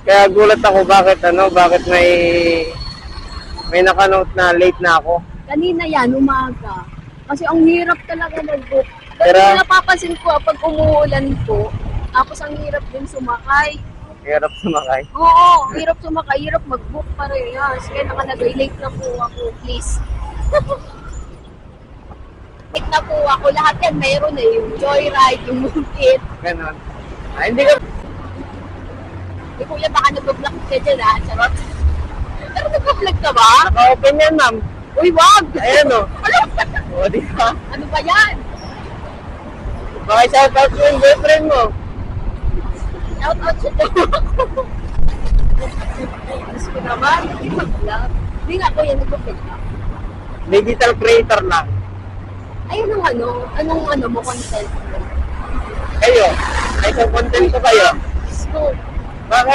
Kaya gulat ako bakit may nakanote na late na ako. Kanina yan, umaga. Kasi ang hirap talaga mag-book. Kasi Pero- napapansin ko, pag umuulan po, tapos ang hirap din sumakay. Hirap sumakay. Oo, hirap sumakay, hirap mag-book parehas. Kaya nakalagay, late na po ako, please. Late na po ako, lahat yan mayroon eh. Yung joyride, yung move-it. Ganon. Hindi ka... Eh kuya, baka nag-vlog ka dyan ah, charot. Pero nag-vlog ka ba? Naka-open yan, ma'am. Uy, wag! Ayan o. O, di ba? Ano ba yan? Baka shoutout ko yung boyfriend mo. Shout out sa jowa ko. Gusto ko naman, mag-vlog. Hindi nga kuya, nag-vlog ka. Digital creator lang. Ay, anong ano mo, content mo? Kayo. Ay, so content ko kayo. School. Bakit?